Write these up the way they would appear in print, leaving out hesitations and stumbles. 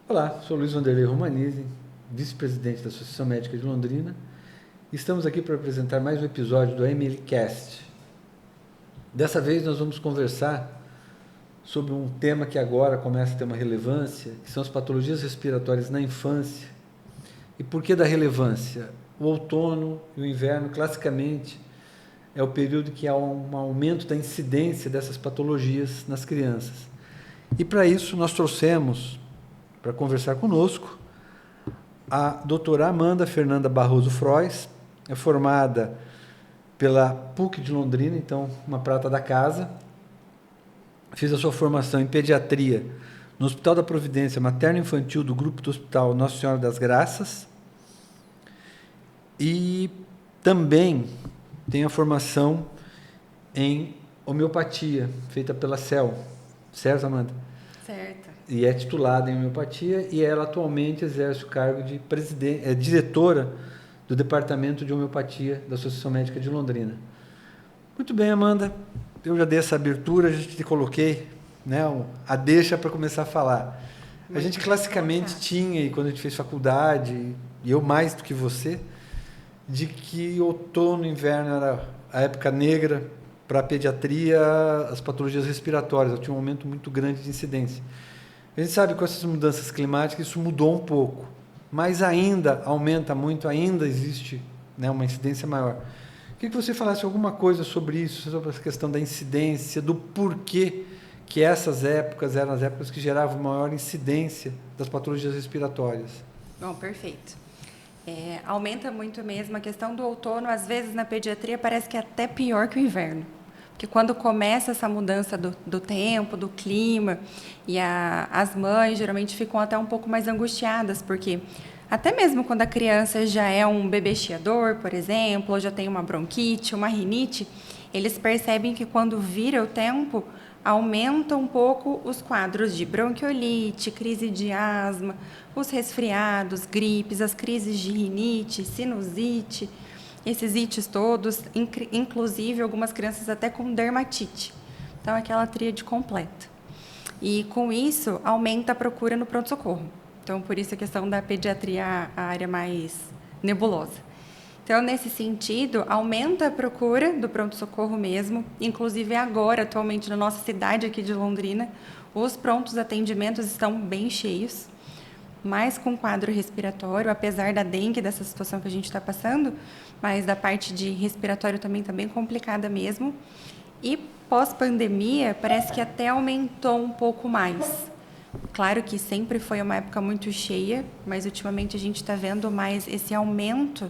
Olá, sou Luiz Wanderlei Romanizzi, vice-presidente da Associação Médica de Londrina. Estamos aqui para apresentar mais um episódio do MLcast. Dessa vez nós vamos conversar sobre um tema que agora começa a ter uma relevância, que são as patologias respiratórias na infância. E por que da relevância? O outono e o inverno, classicamente, é o período que há um aumento da incidência dessas patologias nas crianças. E para isso nós trouxemos, para conversar conosco, a doutora Amanda Fernanda Barroso Frois, é formada pela PUC de Londrina, então uma prata da casa, fez a sua formação em pediatria no Hospital da Providência Materno-Infantil do Grupo do Hospital Nossa Senhora das Graças e também tem a formação em homeopatia, feita pela CEL, certo, Amanda? Certo. E é titulada em homeopatia e ela atualmente exerce o cargo de diretora do Departamento de Homeopatia da Associação Médica de Londrina. Muito bem, Amanda, eu já dei essa abertura, já te coloquei, né, a deixa para começar a falar. A gente classicamente tinha, e quando a gente fez faculdade, e eu mais do que você, de que outono e inverno era a época negra para a pediatria, as patologias respiratórias, tinha um aumento muito grande de incidência. A gente sabe que com essas mudanças climáticas isso mudou um pouco, mas ainda aumenta muito, ainda existe, né, uma incidência maior. Queria que você falasse alguma coisa sobre isso, sobre essa questão da incidência, do porquê que essas épocas eram as épocas que geravam maior incidência das patologias respiratórias. Bom, perfeito. Aumenta muito mesmo a questão do outono, às vezes na pediatria parece que é até pior que o inverno. Porque quando começa essa mudança do tempo, do clima, e as mães geralmente ficam até um pouco mais angustiadas, porque até mesmo quando a criança já é um bebê chiador, por exemplo, ou já tem uma bronquite, uma rinite, eles percebem que quando vira o tempo, aumenta um pouco os quadros de bronquiolite, crise de asma, os resfriados, gripes, as crises de rinite, sinusite, esses ites todos, inclusive algumas crianças até com dermatite. Então, aquela tríade completa. E, com isso, aumenta a procura no pronto-socorro. Então, por isso a questão da pediatria, a área mais nebulosa. Então, nesse sentido, aumenta a procura do pronto-socorro mesmo. Inclusive, agora, atualmente, na nossa cidade aqui de Londrina, os prontos atendimentos estão bem cheios, mais com quadro respiratório, apesar da dengue, dessa situação que a gente está passando, mas da parte de respiratório também está bem complicada mesmo. E pós-pandemia, parece que até aumentou um pouco mais. Claro que sempre foi uma época muito cheia, mas ultimamente a gente está vendo mais esse aumento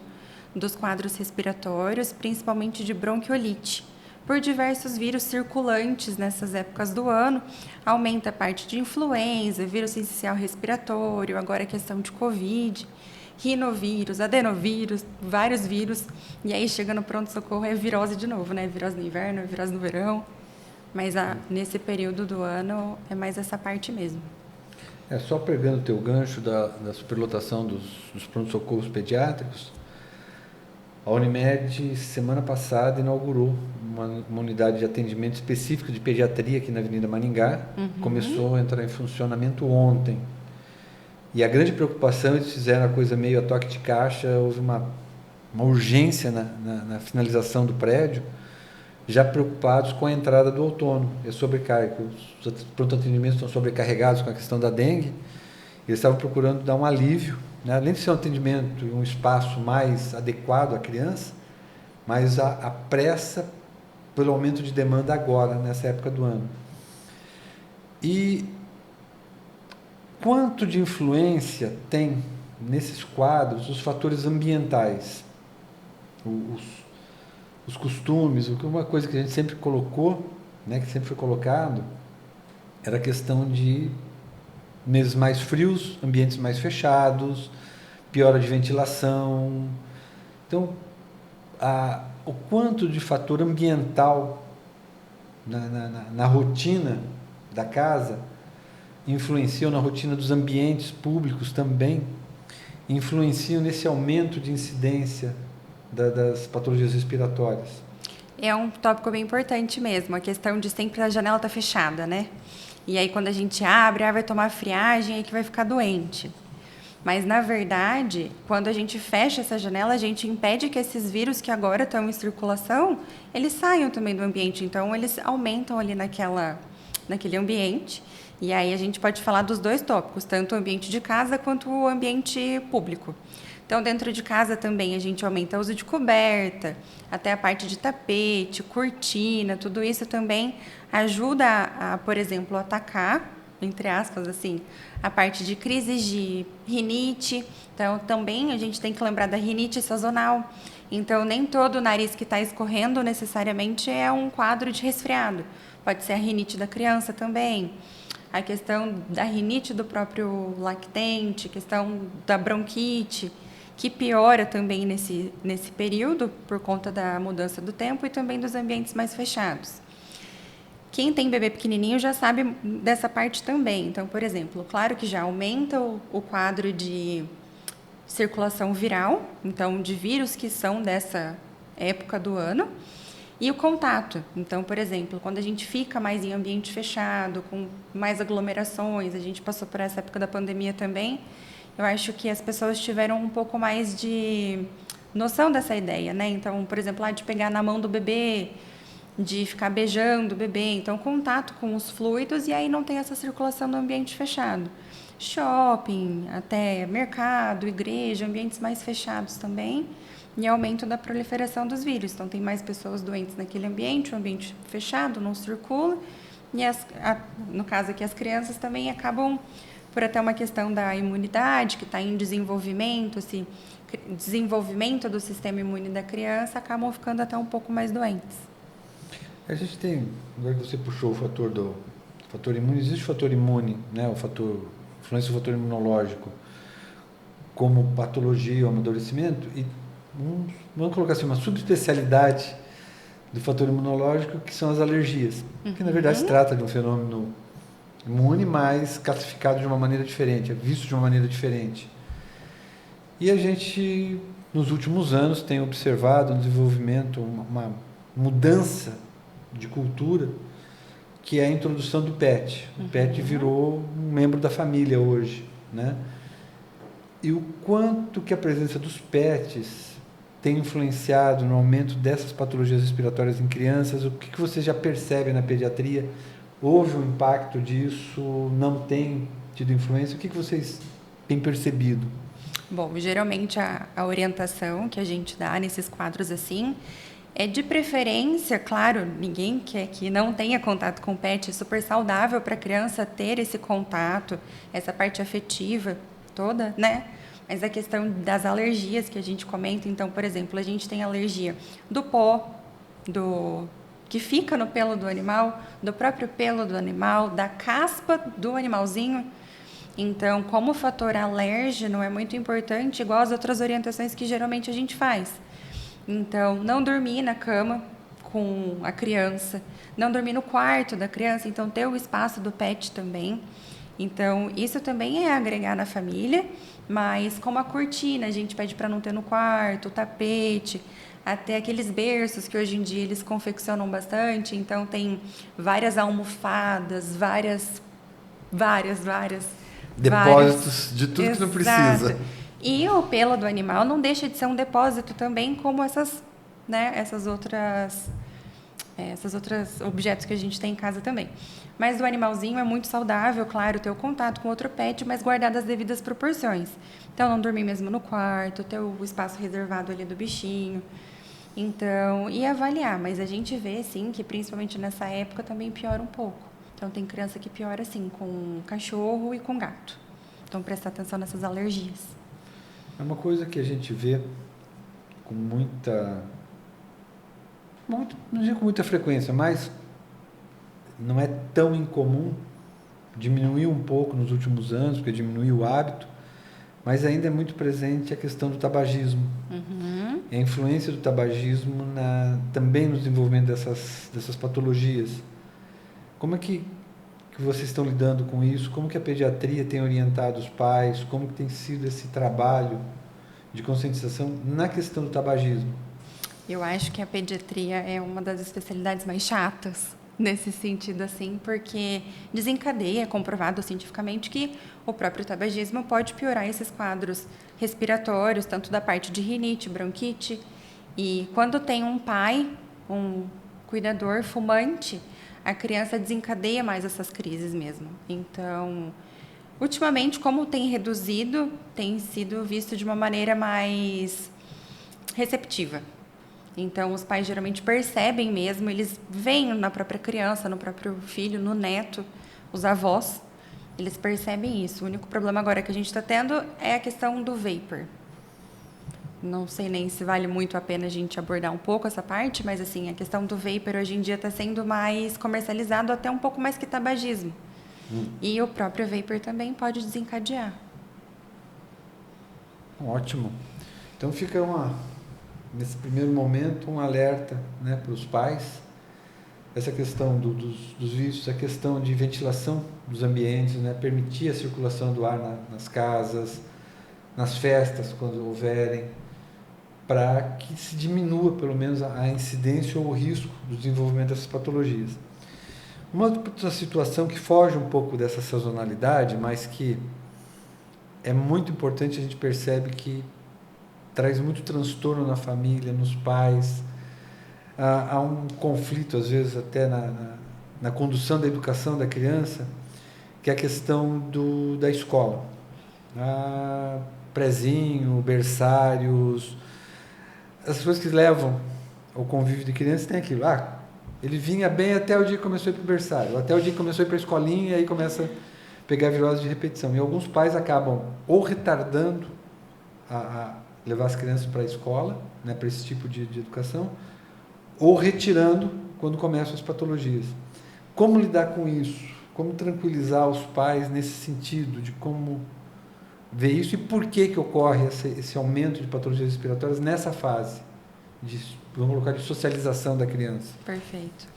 dos quadros respiratórios, principalmente de bronquiolite, por diversos vírus circulantes nessas épocas do ano. Aumenta a parte de influenza, vírus essencial respiratório, agora a questão de Covid, rinovírus, adenovírus, vários vírus. E aí chega no pronto-socorro é virose de novo, né? Virose no inverno, virose no verão. Mas nesse período do ano é mais essa parte mesmo. Só pegando o teu gancho da superlotação dos pronto-socorros pediátricos, a Unimed, semana passada, inaugurou uma unidade de atendimento específico de pediatria aqui na Avenida Maringá. Começou a entrar em funcionamento ontem. E a grande preocupação, eles fizeram a coisa meio a toque de caixa, houve uma urgência na finalização do prédio, já preocupados com a entrada do outono e a sobrecarga. Os pronto-atendimentos estão sobrecarregados com a questão da dengue, eles estavam procurando dar um alívio, né? Além de ser um atendimento e um espaço mais adequado à criança, mas a pressa pelo aumento de demanda agora, nessa época do ano. E quanto de influência tem nesses quadros os fatores ambientais, os costumes? Uma coisa que a gente sempre colocou, né, que sempre foi colocado, era a questão de meses mais frios, ambientes mais fechados, piora de ventilação. Então, o quanto de fator ambiental na rotina da casa influenciam, na rotina dos ambientes públicos também, influenciam nesse aumento de incidência das patologias respiratórias. É um tópico bem importante mesmo, a questão de sempre a janela estar fechada, né? E aí, quando a gente abre, vai tomar friagem, aí que vai ficar doente. Mas, na verdade, quando a gente fecha essa janela, a gente impede que esses vírus que agora estão em circulação, eles saiam também do ambiente. Então, eles aumentam ali naquele ambiente. E aí a gente pode falar dos dois tópicos, tanto o ambiente de casa quanto o ambiente público. Então, dentro de casa também a gente aumenta o uso de coberta, até a parte de tapete, cortina, tudo isso também ajuda por exemplo, atacar, entre aspas, assim, a parte de crises de rinite. Então, também a gente tem que lembrar da rinite sazonal. Então, nem todo o nariz que está escorrendo necessariamente é um quadro de resfriado. Pode ser a rinite da criança também. A questão da rinite do próprio lactente, questão da bronquite, que piora também nesse período por conta da mudança do tempo e também dos ambientes mais fechados. Quem tem bebê pequenininho já sabe dessa parte também. Então, por exemplo, claro que já aumenta o quadro de circulação viral, então de vírus que são dessa época do ano, e o contato. Então, por exemplo, quando a gente fica mais em ambiente fechado, com mais aglomerações, a gente passou por essa época da pandemia também, eu acho que as pessoas tiveram um pouco mais de noção dessa ideia, né? Então, por exemplo, de pegar na mão do bebê, de ficar beijando o bebê, então contato com os fluidos, e aí não tem essa circulação no ambiente fechado. Shopping, até mercado, igreja, ambientes mais fechados também, e aumento da proliferação dos vírus. Então, tem mais pessoas doentes naquele ambiente, o ambiente fechado não circula, e no caso aqui as crianças também acabam, por até uma questão da imunidade, que está em desenvolvimento, esse desenvolvimento do sistema imune da criança, acabam ficando até um pouco mais doentes. A gente tem, agora que você puxou o fator imune, existe o fator imune, né, influência do fator imunológico como patologia ou amadurecimento, e vamos colocar assim, uma subespecialidade do fator imunológico, que são as alergias, que na verdade se trata de um fenômeno imune, mas classificado de uma maneira diferente, é visto de uma maneira diferente. E a gente, nos últimos anos, tem observado um desenvolvimento, uma mudança de cultura, que é a introdução do PET. O PET virou um membro da família hoje, né? E o quanto que a presença dos PETs tem influenciado no aumento dessas patologias respiratórias em crianças? O que vocês já percebem na pediatria? Houve um impacto disso? Não tem tido influência? O que vocês têm percebido? Bom, geralmente a orientação que a gente dá nesses quadros assim é de preferência, claro, ninguém quer que não tenha contato com o PET, é super saudável para a criança ter esse contato, essa parte afetiva toda, né? Mas a questão das alergias que a gente comenta, então, por exemplo, a gente tem alergia do pó, que fica no pelo do animal, do próprio pelo do animal, da caspa do animalzinho. Então, como fator alérgeno é muito importante, igual as outras orientações que geralmente a gente faz. Então, não dormir na cama com a criança, não dormir no quarto da criança, então ter o espaço do PET também. Então, isso também é agregar na família, mas como a cortina, a gente pede para não ter no quarto, o tapete, até aqueles berços que hoje em dia eles confeccionam bastante, então tem várias almofadas, várias depósitos de tudo que não precisa. E o pelo do animal não deixa de ser um depósito também, como essas outras objetos que a gente tem em casa também. Mas do animalzinho é muito saudável, claro, ter o contato com outro pet, mas guardar as devidas proporções. Então, não dormir mesmo no quarto, ter o espaço reservado ali do bichinho. Então, e avaliar. Mas a gente vê, sim, que principalmente nessa época também piora um pouco. Então, tem criança que piora, assim, com cachorro e com gato. Então, prestar atenção nessas alergias. É uma coisa que a gente vê com não digo com muita frequência, mas não é tão incomum, diminuiu um pouco nos últimos anos, porque diminuiu o hábito, mas ainda é muito presente a questão do tabagismo. A influência do tabagismo também no desenvolvimento dessas patologias. Como é que vocês estão lidando com isso? Como que a pediatria tem orientado os pais? Como que tem sido esse trabalho de conscientização na questão do tabagismo? Eu acho que a pediatria é uma das especialidades mais chatas, nesse sentido, assim, porque desencadeia, é comprovado cientificamente que o próprio tabagismo pode piorar esses quadros respiratórios, tanto da parte de rinite, bronquite. E quando tem um pai, um cuidador fumante, a criança desencadeia mais essas crises mesmo. Então, ultimamente, como tem reduzido, tem sido visto de uma maneira mais receptiva. Então, os pais geralmente percebem mesmo, eles veem na própria criança, no próprio filho, no neto, os avós, eles percebem isso. O único problema agora que a gente está tendo é a questão do vapor. Não sei nem se vale muito a pena a gente abordar um pouco essa parte, mas assim, a questão do vapor hoje em dia está sendo mais comercializado, até um pouco mais que tabagismo. E o próprio vapor também pode desencadear. Ótimo. Então fica nesse primeiro momento um alerta, né, para os pais, essa questão dos vícios, a questão de ventilação dos ambientes, né, permitir a circulação do ar nas casas, nas festas, quando houverem, para que se diminua pelo menos a incidência ou o risco do desenvolvimento dessas patologias. Uma outra situação que foge um pouco dessa sazonalidade, mas que é muito importante, a gente percebe que traz muito transtorno na família, nos pais. Há um conflito, às vezes, até na condução da educação da criança, que é a questão da escola. Prezinho, berçários, essas coisas que levam ao convívio de criança, tem aquilo. Ele vinha bem até o dia que começou a ir para o berçário, até o dia que começou a ir para a escolinha, e aí começa a pegar virose de repetição. E alguns pais acabam ou retardando a levar as crianças para a escola, né, para esse tipo de educação, ou retirando quando começam as patologias. Como lidar com isso? Como tranquilizar os pais nesse sentido de como ver isso e por que ocorre esse aumento de patologias respiratórias nessa fase vamos colocar, de socialização da criança? Perfeito.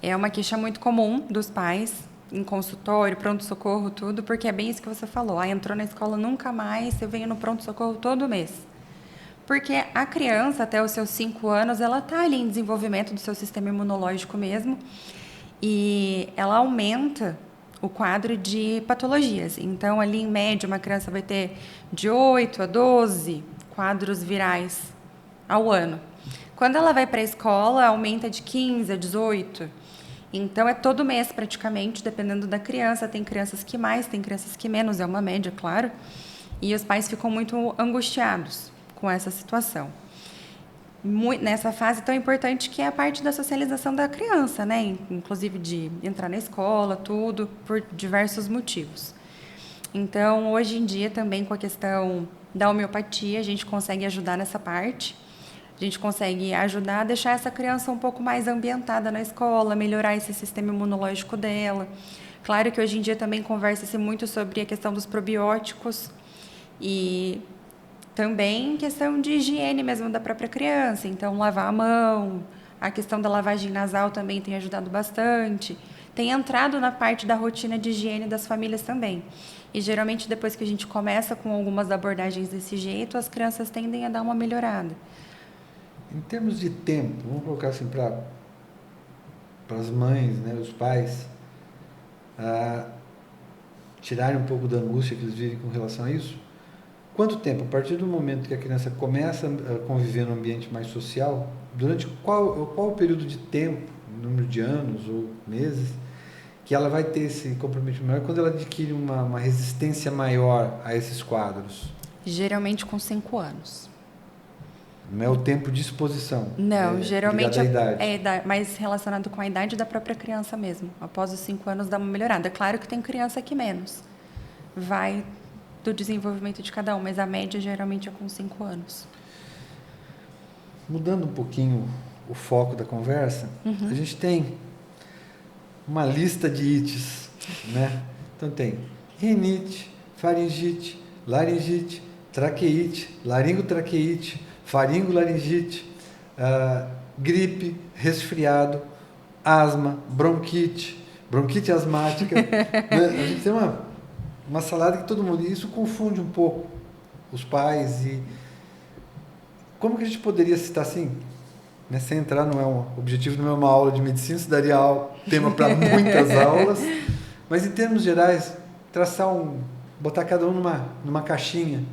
É uma queixa muito comum dos pais em consultório, pronto-socorro, tudo, porque é bem isso que você falou. Entrou na escola nunca mais, eu venho no pronto-socorro todo mês. Porque a criança, até os seus 5 anos, ela está ali em desenvolvimento do seu sistema imunológico mesmo, e ela aumenta o quadro de patologias. Então, ali, em média, uma criança vai ter de 8 a 12 quadros virais ao ano. Quando ela vai para a escola, aumenta de 15 a 18. Então, é todo mês, praticamente, dependendo da criança. Tem crianças que mais, tem crianças que menos, é uma média, claro. E os pais ficam muito angustiados com essa situação. Nessa fase tão importante que é a parte da socialização da criança, né? Inclusive de entrar na escola, tudo, por diversos motivos. Então, hoje em dia, também com a questão da homeopatia, a gente consegue ajudar nessa parte. A gente consegue ajudar a deixar essa criança um pouco mais ambientada na escola, melhorar esse sistema imunológico dela. Claro que hoje em dia também conversa-se muito sobre a questão dos probióticos e também questão de higiene mesmo da própria criança. Então, lavar a mão, a questão da lavagem nasal também tem ajudado bastante. Tem entrado na parte da rotina de higiene das famílias também. E, geralmente, depois que a gente começa com algumas abordagens desse jeito, as crianças tendem a dar uma melhorada. Em termos de tempo, vamos colocar assim para as mães, né, os pais, tirarem um pouco da angústia que eles vivem com relação a isso. Quanto tempo? A partir do momento que a criança começa a conviver num ambiente mais social, durante qual o período de tempo, número de anos ou meses, que ela vai ter esse comprometimento maior quando ela adquire uma resistência maior a esses quadros? Geralmente com 5 anos. Não é o tempo de exposição? Não, geralmente é mais relacionado com a idade da própria criança mesmo. Após os 5 anos dá uma melhorada. Claro que tem criança que menos. Vai do desenvolvimento de cada um, mas a média geralmente é com 5 anos. Mudando um pouquinho o foco da conversa, a gente tem uma lista de ites, né? Então tem rinite, faringite, laringite, traqueite, laringotraqueite, faringolaringite, gripe, resfriado, asma, bronquite asmática. Né? A gente tem uma salada que todo mundo... E isso confunde um pouco os pais. E como que a gente poderia citar assim? né, sem entrar, não é um objetivo, não é uma aula de medicina, isso daria tema para muitas aulas, mas em termos gerais, botar cada um numa caixinha,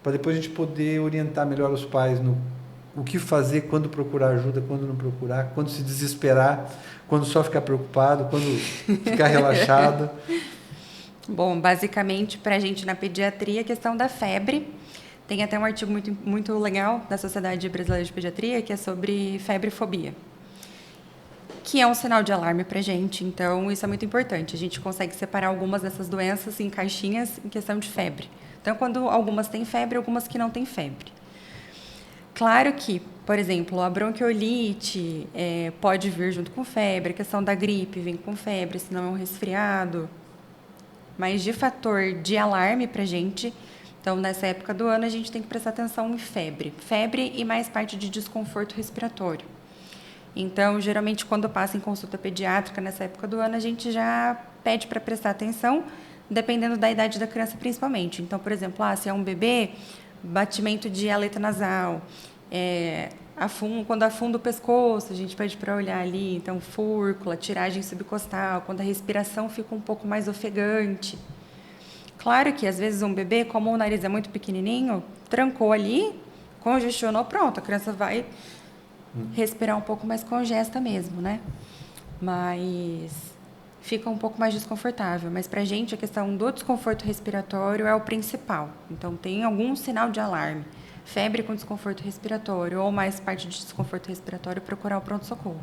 para depois a gente poder orientar melhor os pais no o que fazer, quando procurar ajuda, quando não procurar, quando se desesperar, quando só ficar preocupado, quando ficar relaxado. Bom, basicamente, para a gente na pediatria, a questão da febre. Tem até um artigo muito, muito legal da Sociedade Brasileira de Pediatria, que é sobre febrefobia, que é um sinal de alarme para a gente. Então, isso é muito importante. A gente consegue separar algumas dessas doenças em caixinhas em questão de febre. Então, quando algumas têm febre, algumas que não têm febre. Claro que, por exemplo, a bronquiolite pode vir junto com febre, a questão da gripe vem com febre, senão é um resfriado. Mas de fator de alarme para a gente, então nessa época do ano a gente tem que prestar atenção em febre. Febre e mais parte de desconforto respiratório. Então, geralmente, quando passa em consulta pediátrica nessa época do ano, a gente já pede para prestar atenção, dependendo da idade da criança principalmente. Então, por exemplo, se é um bebê, batimento de aleta nasal, quando afunda o pescoço, a gente pede para olhar ali, então fúrcula, tiragem subcostal, quando a respiração fica um pouco mais ofegante. Claro que às vezes um bebê, como o nariz é muito pequenininho, trancou ali, congestionou, pronto, a criança vai respirar um pouco mais congesta mesmo, né? Mas fica um pouco mais desconfortável. Mas para a gente a questão do desconforto respiratório é o principal. Então tem algum sinal de alarme. Febre com desconforto respiratório ou mais parte de desconforto respiratório, procurar o pronto-socorro.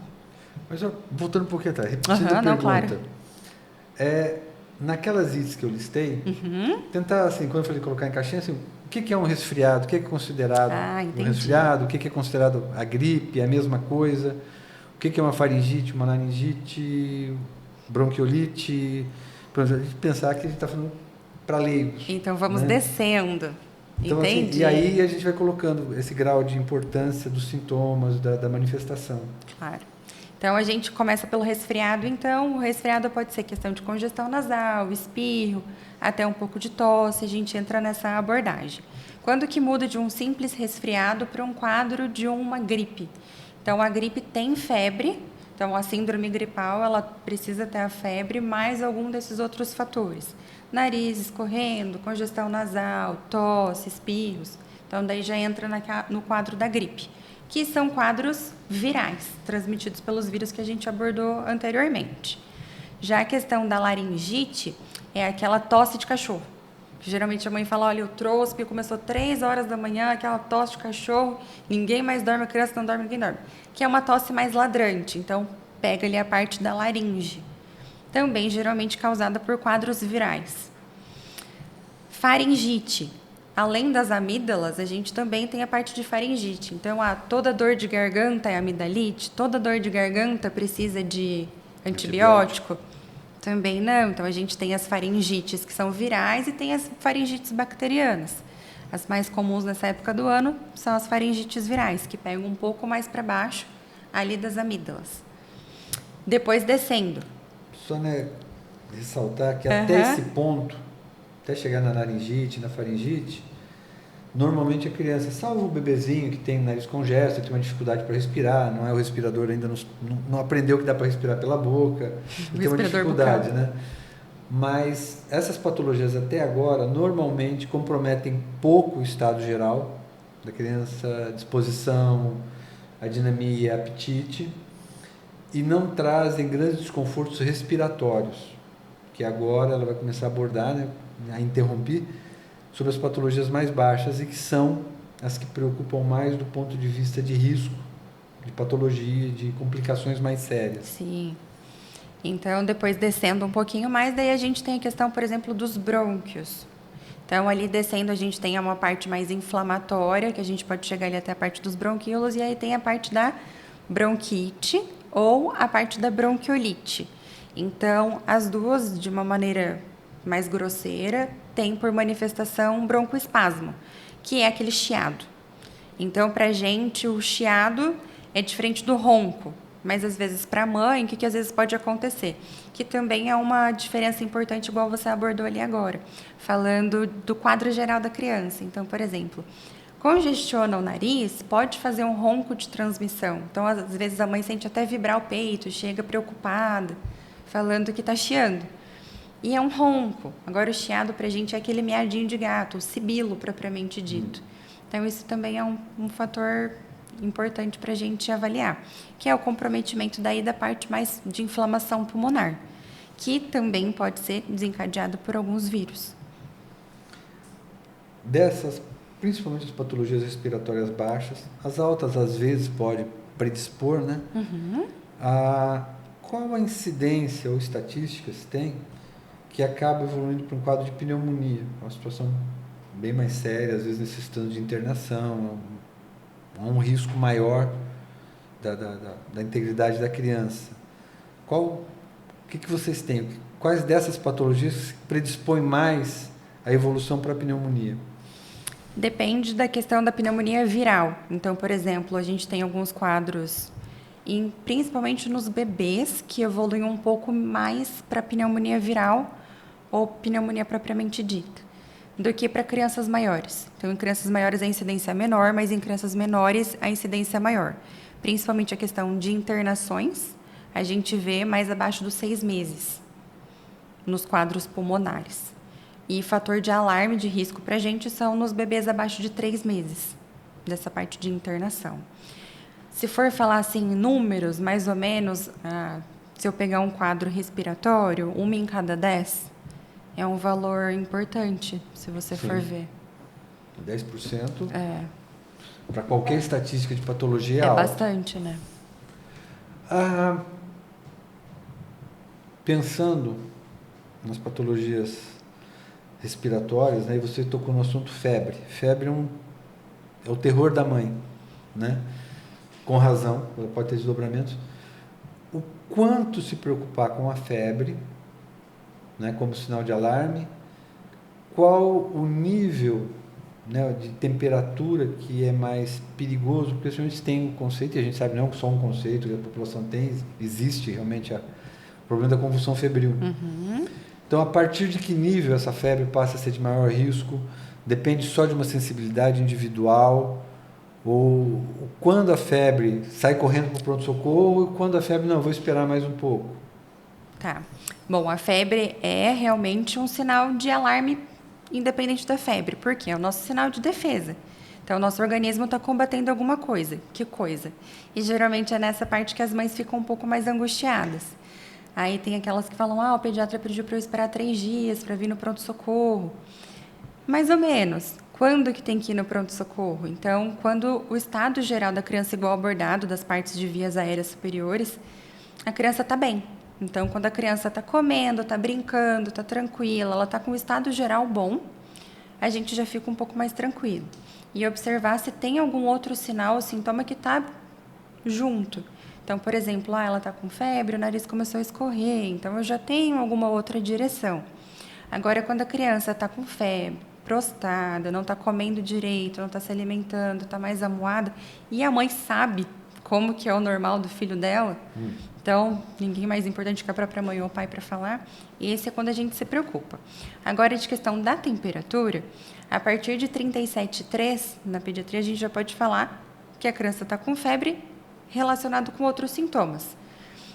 Mas voltando um pouquinho atrás, repetindo a pergunta. Claro. Naquelas itens que eu listei, tentar, assim, quando eu falei colocar em caixinha, assim, o que é um resfriado? O que é considerado um resfriado? O que é considerado a gripe? É a mesma coisa? O que é uma faringite, uma laringite, bronquiolite? Para a gente pensar que a gente está falando para leigos. Então, vamos descendo. Então, assim, e aí a gente vai colocando esse grau de importância dos sintomas, da manifestação. Claro. Então, a gente começa pelo resfriado. Então, o resfriado pode ser questão de congestão nasal, espirro, até um pouco de tosse. A gente entra nessa abordagem. Quando que muda de um simples resfriado para um quadro de uma gripe? Então, a gripe tem febre. Então, a síndrome gripal, ela precisa ter a febre, mais algum desses outros fatores. Nariz escorrendo, congestão nasal, tosse, espirros. Então, daí já entra no quadro da gripe, que são quadros virais, transmitidos pelos vírus que a gente abordou anteriormente. Já a questão da laringite é aquela tosse de cachorro. Geralmente a mãe fala, olha, eu trouxe, porque começou 3 horas da manhã, aquela tosse de cachorro, ninguém mais dorme, a criança não dorme, ninguém dorme. Que é uma tosse mais ladrante, então pega ali a parte da laringe. Também geralmente causada por quadros virais. Faringite. Além das amígdalas, a gente também tem a parte de faringite. Então, toda dor de garganta é amidalite, toda dor de garganta precisa de antibiótico. Também não. Então, a gente tem as faringites que são virais e tem as faringites bacterianas. As mais comuns nessa época do ano são as faringites virais, que pegam um pouco mais para baixo, ali das amígdalas. Depois descendo. Só, ressaltar que até esse ponto, até chegar na laringite, na faringite, normalmente a criança, salvo o bebezinho que tem o nariz congesto, tem uma dificuldade para respirar, não é o respirador, ainda não aprendeu que dá para respirar pela boca, tem uma dificuldade, bucal, né? Mas essas patologias até agora normalmente comprometem pouco o estado geral da criança, a disposição, a dinamia, apetite, e não trazem grandes desconfortos respiratórios, que agora ela vai começar a abordar, a interromper, sobre as patologias mais baixas e que são as que preocupam mais do ponto de vista de risco, de patologia, de complicações mais sérias. Sim. Então, depois descendo um pouquinho mais, daí a gente tem a questão, por exemplo, dos brônquios. Então, ali descendo a gente tem uma parte mais inflamatória, que a gente pode chegar ali até a parte dos bronquíolos, e aí tem a parte da bronquite ou a parte da bronquiolite. Então, as duas, de uma maneira mais grosseira, tem por manifestação broncoespasmo, que é aquele chiado. Então, para a gente, o chiado é diferente do ronco, mas às vezes para a mãe, o que às vezes pode acontecer? Que também é uma diferença importante, igual você abordou ali agora, falando do quadro geral da criança. Então, por exemplo, Congestiona o nariz, pode fazer um ronco de transmissão. Então, às vezes, a mãe sente até vibrar o peito, chega preocupada, falando que está chiando. E é um ronco. Agora, o chiado para a gente é aquele miadinho de gato, o sibilo propriamente dito. Então, isso também é um fator importante para a gente avaliar, que é o comprometimento daí da parte mais de inflamação pulmonar, que também pode ser desencadeado por alguns vírus. Dessas, principalmente as patologias respiratórias baixas, as altas às vezes pode predispor, né? Qual a incidência ou estatísticas tem que acaba evoluindo para um quadro de pneumonia, uma situação bem mais séria, às vezes necessitando de internação, há um risco maior da integridade da criança. O que vocês têm? Quais dessas patologias predispõem mais a evolução para a pneumonia? Depende da questão da pneumonia viral. Então, por exemplo, a gente tem alguns quadros, principalmente nos bebês, que evoluem um pouco mais para pneumonia viral ou pneumonia propriamente dita, do que para crianças maiores. Então, em crianças maiores a incidência é menor, mas em crianças menores a incidência é maior. Principalmente a questão de internações, a gente vê mais abaixo dos 6 meses nos quadros pulmonares. E fator de alarme de risco para a gente são nos bebês abaixo de 3 meses, dessa parte de internação. Se for falar assim, números, mais ou menos, se eu pegar um quadro respiratório, 1 em cada 10, é um valor importante, se você for ver. 10%? Para qualquer estatística de patologia alta. É bastante, né? Pensando nas patologias respiratórias, né, e você tocou no assunto febre. Febre é o terror da mãe, né? Com razão, ela pode ter desdobramentos. O quanto se preocupar com a febre, né, como sinal de alarme, qual o nível, né, de temperatura que é mais perigoso, porque a gente tem um conceito, e a gente sabe não só um conceito que a população tem, existe realmente o problema da convulsão febril. Então, a partir de que nível essa febre passa a ser de maior risco? Depende só de uma sensibilidade individual? Ou quando a febre sai correndo para o pronto-socorro e quando a febre, não, vou esperar mais um pouco? Tá. Bom, a febre é realmente um sinal de alarme independente da febre, porque é o nosso sinal de defesa. Então, o nosso organismo está combatendo alguma coisa. Que coisa? E geralmente é nessa parte que as mães ficam um pouco mais angustiadas. Aí tem aquelas que falam, o pediatra pediu para eu esperar 3 dias para vir no pronto-socorro. Mais ou menos. Quando que tem que ir no pronto-socorro? Então, quando o estado geral da criança igual abordado das partes de vias aéreas superiores, a criança está bem. Então, quando a criança está comendo, está brincando, está tranquila, ela está com o estado geral bom, a gente já fica um pouco mais tranquilo. E observar se tem algum outro sinal ou sintoma que está junto. Então, por exemplo, ela está com febre, o nariz começou a escorrer, então eu já tenho alguma outra direção. Agora, quando a criança está com febre, prostrada, não está comendo direito, não está se alimentando, está mais amuada, e a mãe sabe como que é o normal do filho dela, então, ninguém mais importante que a própria mãe ou o pai para falar, e esse é quando a gente se preocupa. Agora, de questão da temperatura, a partir de 37,3, na pediatria, a gente já pode falar que a criança está com febre relacionado com outros sintomas.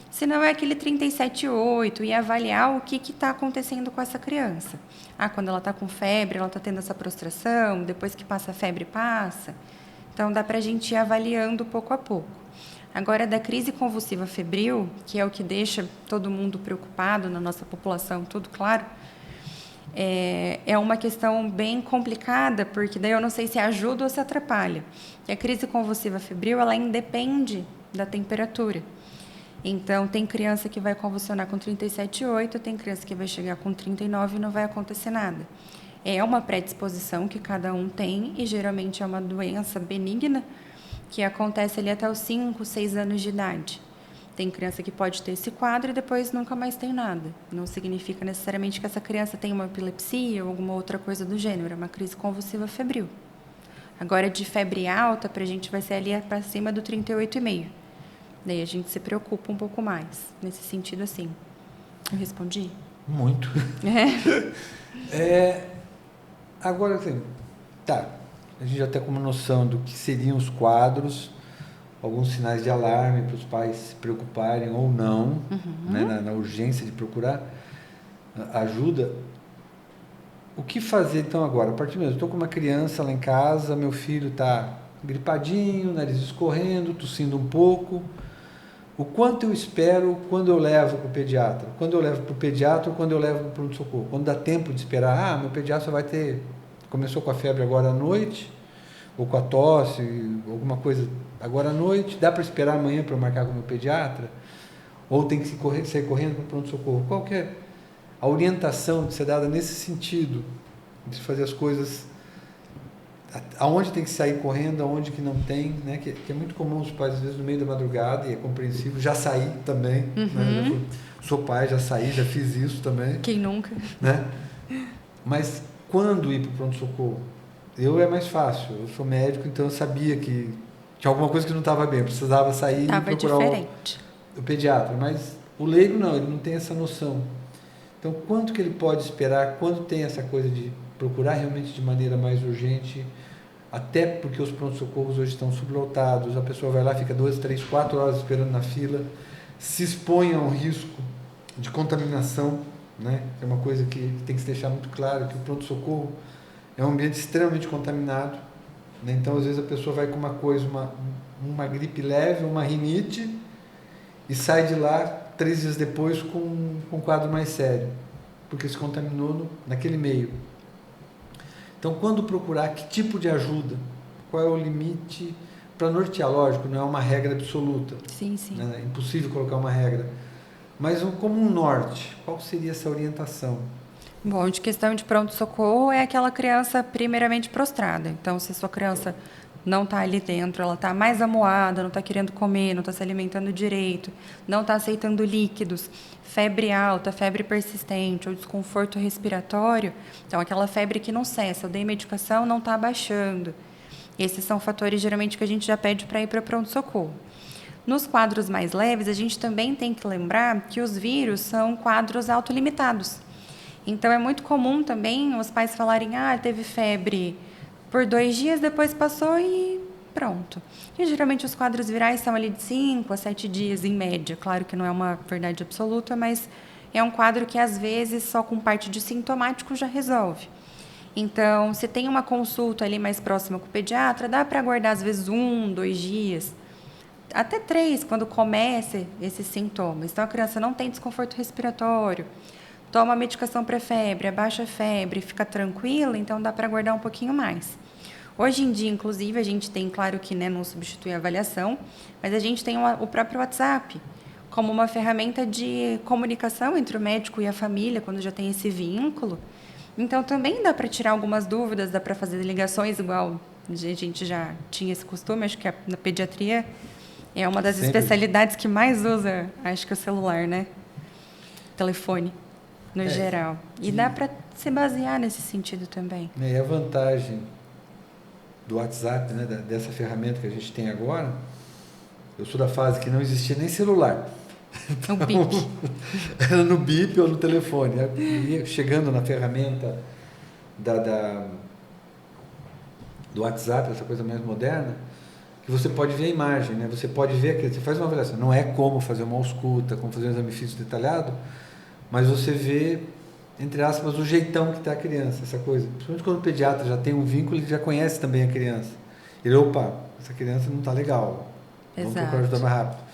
Se não é aquele 37,8 e avaliar o que está acontecendo com essa criança. Quando ela está com febre, ela está tendo essa prostração, depois que passa a febre, passa. Então, dá para a gente ir avaliando pouco a pouco. Agora, da crise convulsiva febril, que é o que deixa todo mundo preocupado na nossa população, tudo claro, é uma questão bem complicada, porque daí eu não sei se ajuda ou se atrapalha. E a crise convulsiva febril, ela independe da temperatura. Então, tem criança que vai convulsionar com 37,8, tem criança que vai chegar com 39 e não vai acontecer nada. É uma predisposição que cada um tem e geralmente é uma doença benigna que acontece ali até os 5, 6 anos de idade. Tem criança que pode ter esse quadro e depois nunca mais tem nada. Não significa necessariamente que essa criança tem uma epilepsia ou alguma outra coisa do gênero. É uma crise convulsiva febril. Agora, de febre alta, para a gente vai ser ali para cima do 38,5. Daí a gente se preocupa um pouco mais. Nesse sentido, assim. Eu respondi? Muito. Agora, assim, tá. a gente já tem uma noção do que seriam os quadros, alguns sinais de alarme para os pais se preocuparem ou não, né, na urgência de procurar ajuda. O que fazer então agora? A partir do momento, estou com uma criança lá em casa, meu filho está gripadinho, nariz escorrendo, tossindo um pouco. O quanto eu espero quando eu levo para o pediatra? Quando eu levo para o pediatra ou quando eu levo para o pronto-socorro? Quando dá tempo de esperar, meu pediatra vai ter... Começou com a febre agora à noite, ou com a tosse, alguma coisa agora à noite, dá para esperar amanhã para eu marcar com o meu pediatra? Ou tem que sair correndo para o pronto-socorro? Qual que é a orientação de ser dada nesse sentido? De fazer as coisas... Aonde tem que sair correndo, aonde que não tem, né? Que é muito comum os pais, às vezes, no meio da madrugada, e é compreensível, já saí também, né? Sou pai, já saí, já fiz isso também. Quem nunca? Né? Mas quando ir para o pronto-socorro? Eu é mais fácil, eu sou médico, então eu sabia que tinha alguma coisa que não estava bem, eu precisava sair e procurar o pediatra, mas o leigo não, ele não tem essa noção. Então, quanto que ele pode esperar, quando tem essa coisa de procurar realmente de maneira mais urgente, até porque os pronto-socorros hoje estão sublotados, a pessoa vai lá, fica 2, 3, 4 horas esperando na fila, se expõe a um risco de contaminação, né? É uma coisa que tem que se deixar muito claro, que o pronto-socorro é um ambiente extremamente contaminado, né? Então, às vezes, a pessoa vai com uma coisa, uma gripe leve, uma rinite, e sai de lá 3 dias depois com um quadro mais sério, porque se contaminou naquele meio. Então, quando procurar, que tipo de ajuda? Qual é o limite? Para nortear, lógico, não é uma regra absoluta. Sim, sim. Né? É impossível colocar uma regra. Mas como um norte, qual seria essa orientação? Bom, de questão de pronto-socorro é aquela criança primeiramente prostrada. Então, se a sua criança não está ali dentro, ela está mais amuada, não está querendo comer, não está se alimentando direito, não está aceitando líquidos, febre alta, febre persistente ou desconforto respiratório, então aquela febre que não cessa, eu dei medicação, não está abaixando. Esses são fatores geralmente que a gente já pede para ir para pronto-socorro. Nos quadros mais leves, a gente também tem que lembrar que os vírus são quadros autolimitados. Então, é muito comum também os pais falarem, teve febre por 2 dias, depois passou e pronto. E geralmente os quadros virais são ali de 5 a 7 dias, em média. Claro que não é uma verdade absoluta, mas é um quadro que, às vezes, só com parte de sintomático já resolve. Então, se tem uma consulta ali mais próxima com o pediatra, dá para aguardar, às vezes, 1, 2 dias, até 3, quando começa esses sintomas. Então, a criança não tem desconforto respiratório, toma a medicação para febre, abaixa a febre, fica tranquila, então dá para aguardar um pouquinho mais. Hoje em dia, inclusive, a gente tem, claro que não substitui a avaliação, mas a gente tem o próprio WhatsApp como uma ferramenta de comunicação entre o médico e a família, quando já tem esse vínculo. Então, também dá para tirar algumas dúvidas, dá para fazer ligações, igual a gente já tinha esse costume, acho que na pediatria é uma das especialidades que mais usa, acho que o celular, né? Telefone. No geral. E dá para se basear nesse sentido também. E a vantagem do WhatsApp, né, dessa ferramenta que a gente tem agora, eu sou da fase que não existia nem celular. Então, no bip. Era no bip ou no telefone. Chegando na ferramenta do WhatsApp, essa coisa mais moderna, que você pode ver a imagem, né? Você pode ver, você faz uma avaliação. Não é como fazer uma ausculta, como fazer um exame físico detalhado, mas você vê, entre aspas, o jeitão que está a criança, essa coisa. Principalmente quando o pediatra já tem um vínculo, ele já conhece também a criança. Ele, essa criança não está legal. Vamos procurar ajudar mais rápido.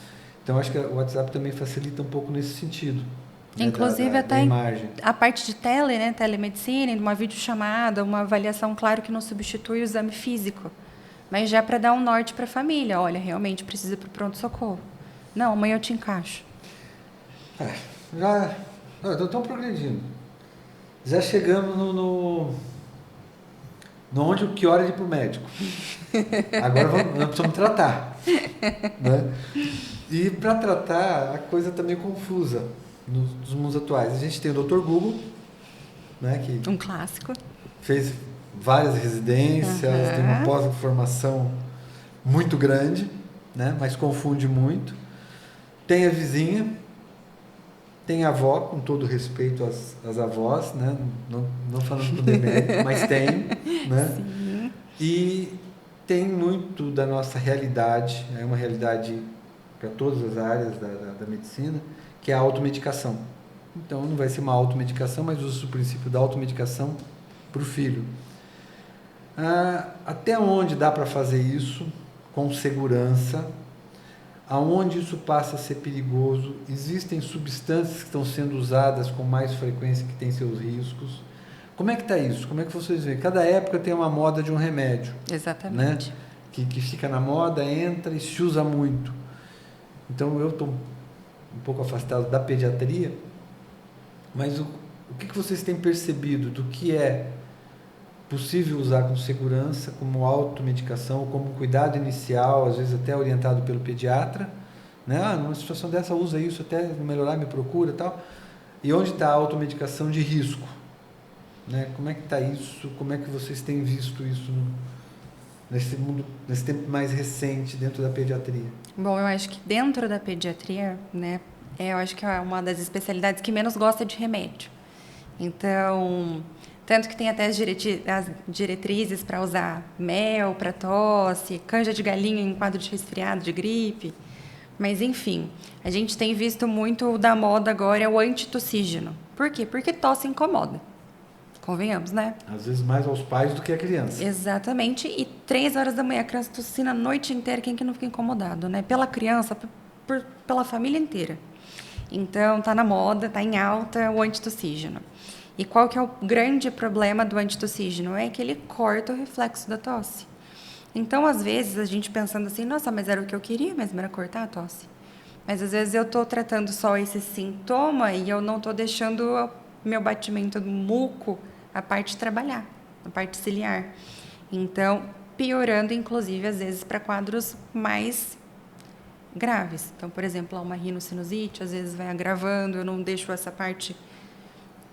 Então, acho que o WhatsApp também facilita um pouco nesse sentido. Inclusive, da até imagem. A parte de telemedicina, uma videochamada, uma avaliação, claro que não substitui o exame físico, mas já para dar um norte para a família. Olha, realmente precisa ir para o pronto-socorro. Não, amanhã eu te encaixo. Estamos progredindo. Já chegamos no que hora de ir para o médico. Agora nós precisamos tratar. Né? E para tratar, a coisa está meio confusa nos mundos atuais. A gente tem o Dr. Google, né, que um clássico. Fez várias residências, tem uma pós-formação muito grande, né, mas confunde muito. Tem a vizinha, tem a avó, com todo respeito às avós, né? Não falando com demérito, mas tem, né? Sim. E tem muito da nossa realidade, é uma realidade para todas as áreas da medicina, que é a automedicação. Então, não vai ser uma automedicação, mas usa o princípio da automedicação para o filho. Até onde dá para fazer isso com segurança? Aonde isso passa a ser perigoso? Existem substâncias que estão sendo usadas com mais frequência que têm seus riscos. Como é que está isso? Como é que vocês veem? Cada época tem uma moda de um remédio. Exatamente. Né? Que fica na moda, entra e se usa muito. Então eu estou um pouco afastado da pediatria, mas o que vocês têm percebido do que é possível usar com segurança, como automedicação, como cuidado inicial, às vezes até orientado pelo pediatra, né? Numa situação dessa usa isso até melhorar, me procura e tal. E onde está a automedicação de risco? Né? Como é que está isso? Como é que vocês têm visto isso nesse mundo, nesse tempo mais recente dentro da pediatria? Bom, eu acho que dentro da pediatria, né, eu acho que é uma das especialidades que menos gosta de remédio. Então, tanto que tem até as diretrizes para usar mel para tosse, canja de galinha em quadro de resfriado, de gripe. Mas, enfim, a gente tem visto muito da moda agora é o antitussígeno. Por quê? Porque tosse incomoda. Convenhamos, né? Às vezes mais aos pais do que à criança. Exatamente. E 3 horas da manhã a criança tossindo a noite inteira, quem que não fica incomodado, né? Pela criança, pela família inteira. Então, tá na moda, tá em alta o antitussígeno. E qual que é o grande problema do antitussígeno? É que ele corta o reflexo da tosse. Então, às vezes, a gente pensando assim, nossa, mas era o que eu queria mesmo, era cortar a tosse. Mas, às vezes, eu estou tratando só esse sintoma e eu não estou deixando o meu batimento do muco, a parte trabalhar, a parte ciliar. Então, piorando, inclusive, às vezes, para quadros mais graves. Então, por exemplo, uma rinocinusite, às vezes vai agravando, eu não deixo essa parte...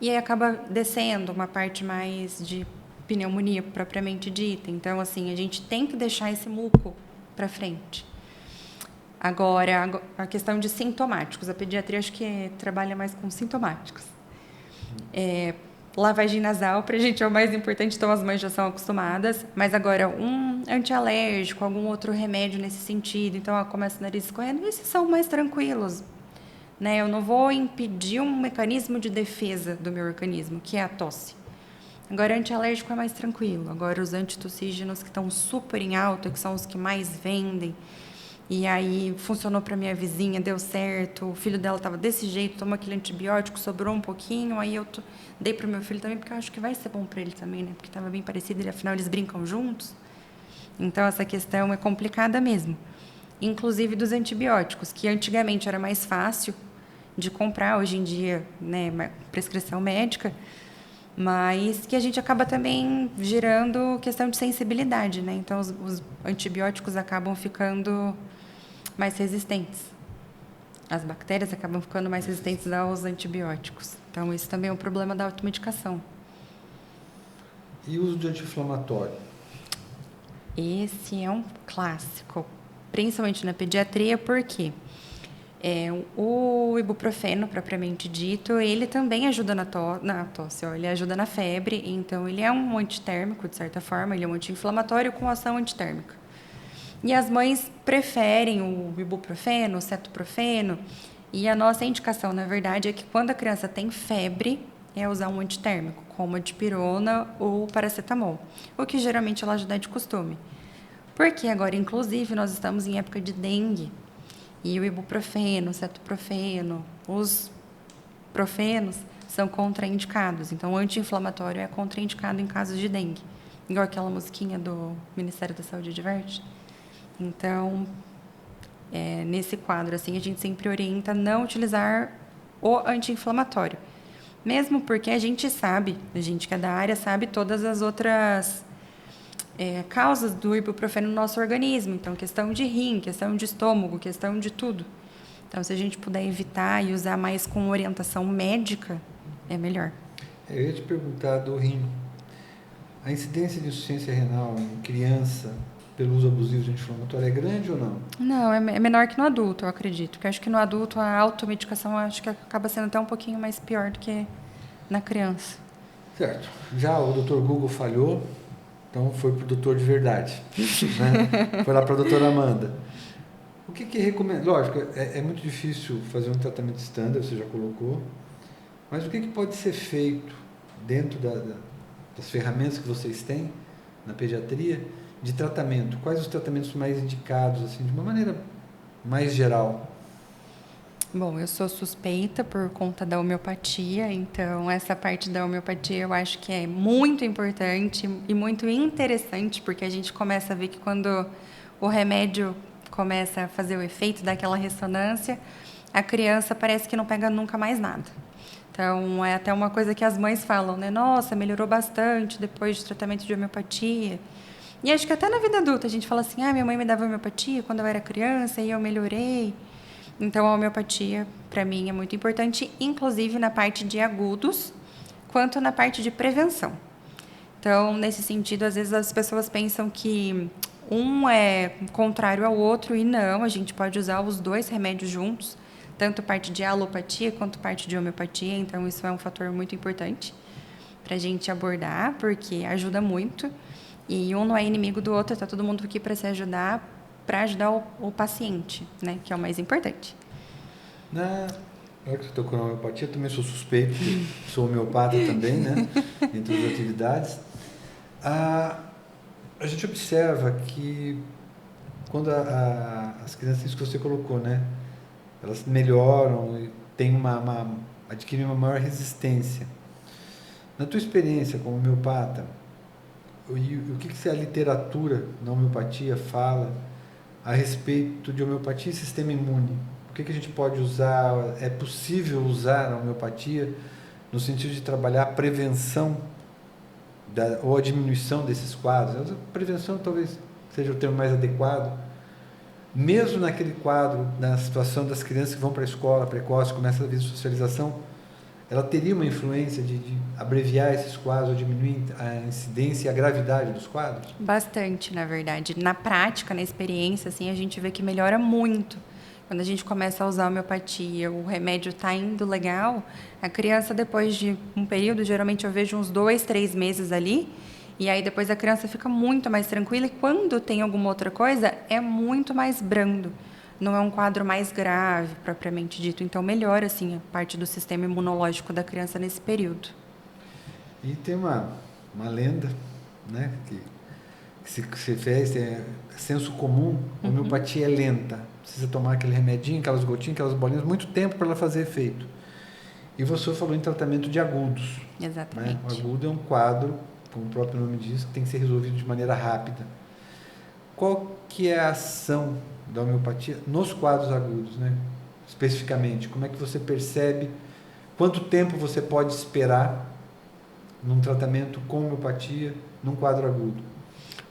E aí acaba descendo uma parte mais de pneumonia propriamente dita. Então, assim, a gente tem que deixar esse muco para frente. Agora, a questão de sintomáticos. A pediatria acho que trabalha mais com sintomáticos. Lavagem nasal, para a gente é o mais importante, então as mães já são acostumadas. Mas agora, um antialérgico, algum outro remédio nesse sentido. Então, começa o nariz escorrendo. Esses são mais tranquilos. Né? Eu não vou impedir um mecanismo de defesa do meu organismo, que é a tosse. Agora, antialérgico é mais tranquilo. Agora, os antitussígenos que estão super em alta, que são os que mais vendem. E aí, funcionou para minha vizinha, deu certo. O filho dela estava desse jeito, tomou aquele antibiótico, sobrou um pouquinho. Aí eu dei para o meu filho também, porque eu acho que vai ser bom para ele também, né? Porque estava bem parecido, afinal, eles brincam juntos. Então, essa questão é complicada mesmo. Inclusive dos antibióticos, que antigamente era mais fácil de comprar, hoje em dia, né, prescrição médica, mas que a gente acaba também gerando questão de sensibilidade, né? Então, os antibióticos acabam ficando mais resistentes. As bactérias acabam ficando mais resistentes aos antibióticos. Então, isso também é um problema da automedicação. E o uso de anti-inflamatório? Esse é um clássico, principalmente na pediatria, por quê? O ibuprofeno, propriamente dito, ele também ajuda na tosse, ele ajuda na febre, então ele é um antitérmico, de certa forma, ele é um anti-inflamatório com ação antitérmica. E as mães preferem o ibuprofeno, o cetoprofeno, e a nossa indicação, na verdade, é que quando a criança tem febre, é usar um antitérmico, como a dipirona ou paracetamol, o que geralmente ela ajuda de costume. Porque agora, inclusive, nós estamos em época de dengue, e o ibuprofeno, o cetoprofeno, os profenos são contraindicados. Então, o anti-inflamatório é contraindicado em casos de dengue. Igual aquela musiquinha do Ministério da Saúde adverte. Então, nesse quadro, assim, a gente sempre orienta a não utilizar o anti-inflamatório. Mesmo porque a gente que é da área, sabe todas as outras causas do ibuprofeno no nosso organismo. Então, questão de rim, questão de estômago, questão de tudo. Então, se a gente puder evitar e usar mais com orientação médica, é melhor. Eu ia te perguntar do rim. A incidência de insuficiência renal em criança pelo uso abusivo de anti-inflamatório é grande ou não? Não, é menor que no adulto, eu acredito. Porque eu acho que no adulto a automedicação acho que acaba sendo até um pouquinho mais pior do que na criança. Certo. Já o Dr. Google falhou, Então foi para o doutor de verdade, né? Foi lá para a doutora Amanda. O que recomenda? Lógico, é muito difícil fazer um tratamento estándar, você já colocou, mas o que pode ser feito dentro das ferramentas que vocês têm na pediatria de tratamento? Quais os tratamentos mais indicados, assim, de uma maneira mais geral? Bom, eu sou suspeita por conta da homeopatia, então essa parte da homeopatia eu acho que é muito importante e muito interessante, porque a gente começa a ver que quando o remédio começa a fazer o efeito daquela ressonância, a criança parece que não pega nunca mais nada. Então, é até uma coisa que as mães falam, né? Nossa, melhorou bastante depois do tratamento de homeopatia. E acho que até na vida adulta a gente fala assim, minha mãe me dava homeopatia quando eu era criança e eu melhorei. Então, a homeopatia, para mim, é muito importante, inclusive na parte de agudos, quanto na parte de prevenção. Então, nesse sentido, às vezes as pessoas pensam que um é contrário ao outro, e não, a gente pode usar os dois remédios juntos, tanto parte de alopatia quanto parte de homeopatia, então isso é um fator muito importante para a gente abordar, porque ajuda muito, e um não é inimigo do outro, está todo mundo aqui para se ajudar, para ajudar o paciente, né, que é o mais importante. Na hora que você tocou na homeopatia, eu também sou suspeito, sou homeopata também, né, entre as atividades. A gente observa que quando as crianças, isso que você colocou, né, elas melhoram e têm adquirem uma maior resistência. Na tua experiência como homeopata, o que a literatura na homeopatia fala a respeito de homeopatia e sistema imune? O que a gente pode usar? É possível usar a homeopatia no sentido de trabalhar a prevenção ou a diminuição desses quadros? A prevenção talvez seja o termo mais adequado. Mesmo naquele quadro, na situação das crianças que vão para a escola precoce, começam a vir socialização, ela teria uma influência de abreviar esses quadros, ou diminuir a incidência e a gravidade dos quadros? Bastante, na verdade. Na prática, na experiência, assim, a gente vê que melhora muito. Quando a gente começa a usar a homeopatia, o remédio está indo legal, a criança, depois de um período, geralmente eu vejo uns 2, 3 meses ali, e aí depois a criança fica muito mais tranquila, e quando tem alguma outra coisa, é muito mais brando. Não é um quadro mais grave, propriamente dito. Então, melhora, assim, a parte do sistema imunológico da criança nesse período. E tem uma lenda, né, que se fez, é senso comum, a homeopatia é lenta. Precisa tomar aquele remedinho, aquelas gotinhas, aquelas bolinhas, muito tempo para ela fazer efeito. E você falou em tratamento de agudos. Exatamente. Né? O agudo é um quadro, como o próprio nome diz, que tem que ser resolvido de maneira rápida. Qual que é a ação da homeopatia nos quadros agudos, né? Especificamente, como é que você percebe quanto tempo você pode esperar num tratamento com homeopatia num quadro agudo?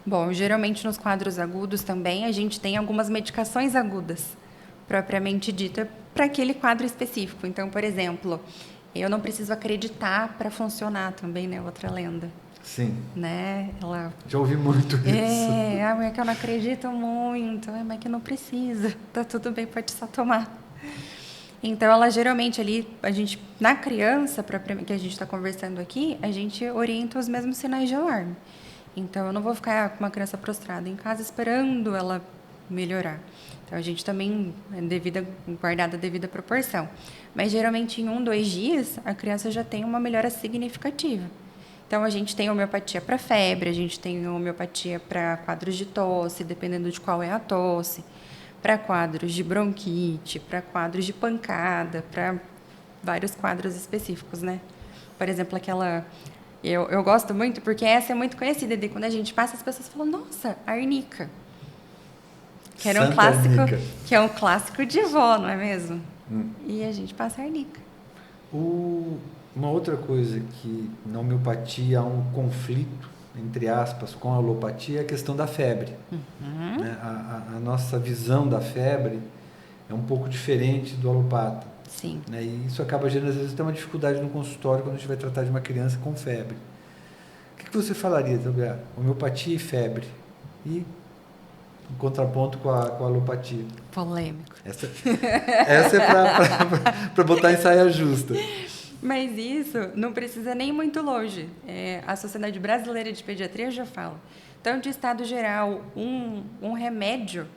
Bom, geralmente nos quadros agudos também a gente tem algumas medicações agudas, propriamente dita, para aquele quadro específico. Então, por exemplo, eu não preciso acreditar para funcionar também, né? Outra lenda. Sim. Né? Já ouvi muito isso. É que eu não acredito muito, mas que não precisa, tá tudo bem, pode só tomar. Então, ela geralmente ali, na criança, que a gente está conversando aqui, a gente orienta os mesmos sinais de alarme. Então, eu não vou ficar com uma criança prostrada em casa esperando ela melhorar. Então, a gente também guardada a devida proporção. Mas, geralmente, em 1, 2 dias, a criança já tem uma melhora significativa. Então, a gente tem homeopatia para febre, a gente tem homeopatia para quadros de tosse, dependendo de qual é a tosse, para quadros de bronquite, para quadros de pancada, para vários quadros específicos, né? Por exemplo, aquela... Eu gosto muito porque essa é muito conhecida. E quando a gente passa, as pessoas falam, nossa, arnica. Que era um clássico, arnica. Que é um clássico de vó, não é mesmo? E a gente passa arnica. Uma outra coisa que na homeopatia há um conflito, entre aspas, com a alopatia é a questão da febre. Né? A nossa visão da febre é um pouco diferente do alopata. Sim. Né? E isso acaba gerando, às vezes, até uma dificuldade no consultório quando a gente vai tratar de uma criança com febre. O que você falaria sobre a homeopatia e febre? E em contraponto com a alopatia. Polêmico. Essa é para botar em saia justa. Mas isso não precisa nem muito longe. A Sociedade Brasileira de Pediatria já fala. Então, de estado geral, um remédio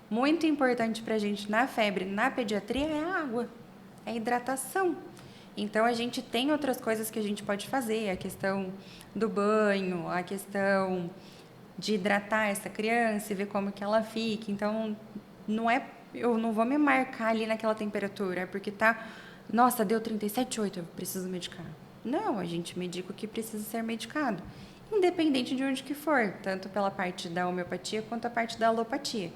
muito importante para a gente na febre, na pediatria, é a água, é a hidratação. Então, a gente tem outras coisas que a gente pode fazer, a questão do banho, a questão de hidratar essa criança e ver como que ela fica. Então, eu não vou me marcar ali naquela temperatura, porque nossa, deu 37,8, eu preciso medicar. Não, a gente medica o que precisa ser medicado, independente de onde que for, tanto pela parte da homeopatia quanto a parte da alopatia.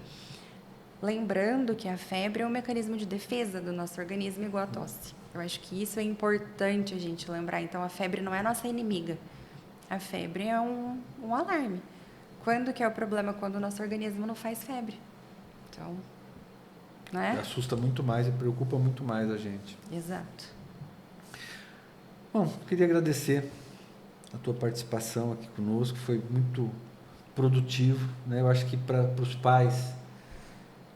Lembrando que a febre é um mecanismo de defesa do nosso organismo igual a tosse. Eu acho que isso é importante a gente lembrar. Então, a febre não é nossa inimiga. A febre é um alarme. Quando que é o problema? Quando o nosso organismo não faz febre. Então, né? Assusta muito mais e preocupa muito mais a gente. Exato. Bom, queria agradecer a tua participação aqui conosco, foi muito produtivo, né? Eu acho que para os pais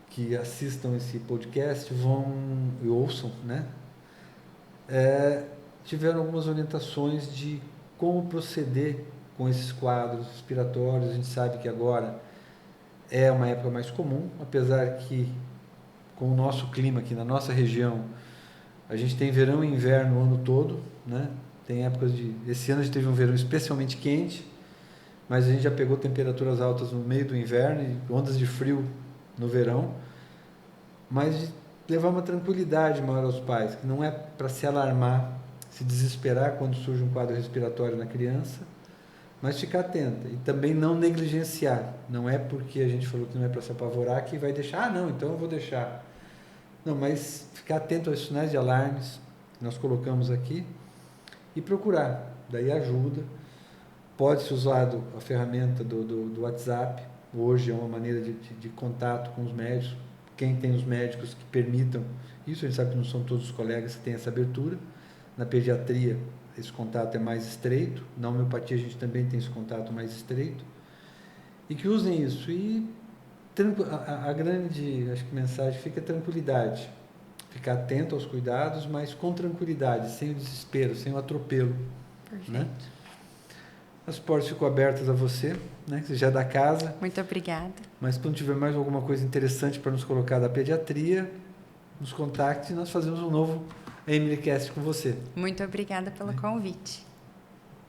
que assistam esse podcast vão e ouçam, né? Tiveram algumas orientações de como proceder com esses quadros respiratórios. A gente sabe que agora é uma época mais comum, apesar que com o nosso clima aqui na nossa região, a gente tem verão e inverno o ano todo, né? Tem épocas esse ano a gente teve um verão especialmente quente, mas a gente já pegou temperaturas altas no meio do inverno e ondas de frio no verão, mas de levar uma tranquilidade maior aos pais, que não é para se alarmar, se desesperar quando surge um quadro respiratório na criança, mas ficar atenta e também não negligenciar. Não é porque a gente falou que não é para se apavorar que vai deixar, não, então eu vou deixar. Não, mas ficar atento aos sinais de alarmes que nós colocamos aqui e procurar, daí ajuda. Pode-se usar a ferramenta do WhatsApp, hoje é uma maneira de contato com os médicos, quem tem os médicos que permitam isso, a gente sabe que não são todos os colegas que têm essa abertura. Na pediatria, esse contato é mais estreito, na homeopatia a gente também tem esse contato mais estreito, e que usem isso. E a grande, acho que mensagem fica tranquilidade, ficar atento aos cuidados, mas com tranquilidade, sem o desespero, sem o atropelo. Perfeito. Né? As portas ficam abertas a você, né? Que você já é da casa. Muito obrigada. Mas quando tiver mais alguma coisa interessante para nos colocar da pediatria, nos contacte e nós fazemos um novo MLCast com você. Muito obrigada pelo convite.